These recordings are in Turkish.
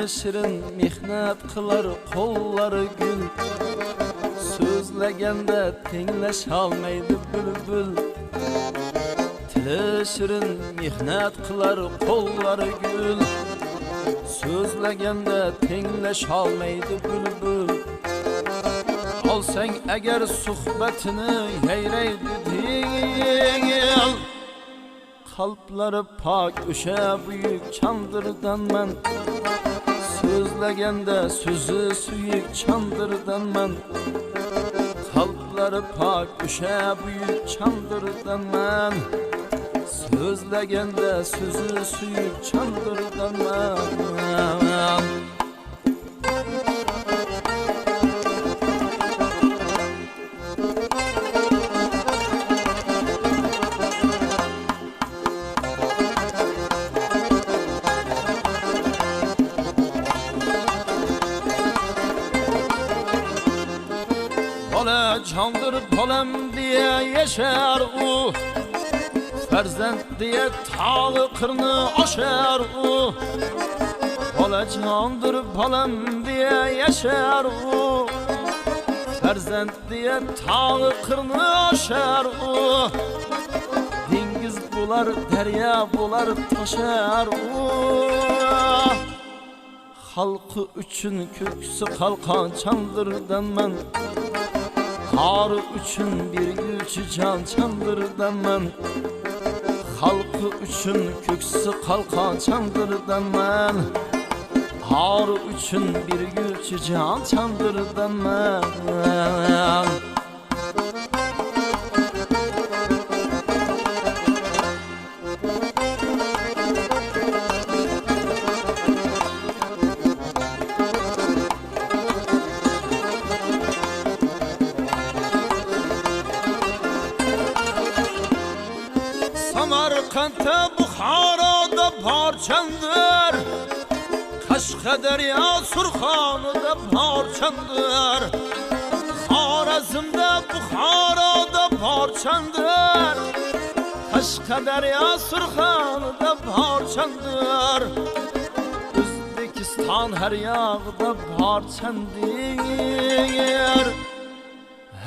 shirin mehnat qilar qo'llari gul. So'zlaganda tenglasholmaydi bulbul. Tili shirin mehnat qilar qo'llari gul. So'zlaganda tenglasholmaydi bulbul. Olsang agar suhbatini yayraydi dil. Qalblari pok o'sha buyuk chandırdanman. So'zlaganda so'zi suyuk chandırdanman. Qalblari pok o'sha buyuk chandırdanman. So'zlaganda so'zi suyuk chandırdanman. Bola candır bolam diye yaşar o. Farzand diye tağı qirni oshar o. Bola candır bolam diye yaşar o. Farzand diye tağı qirni oshar o. Dengiz bo'lar, daryo bo'lar, toshar o. Xalqi uchun ko'ksi qalqon chandırdanman. Xalqi uchun berguvchi jon chandırdanman. Xalqi uchun ko'ksi qalqon chandırdanman. Xalqi uchun berguvchi jon chandırdanman. Samarqandda, Buxoroda parchandir. Qashqadaryo, Surxonda parchandir. Xorazmda, Buxoroda parchandir. Qashqadaryo, Surxonda parchandir. O'zbekiston har yoqda parchandir.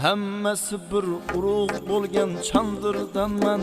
Hammasi bir urug' bo'lgan chandırdanman.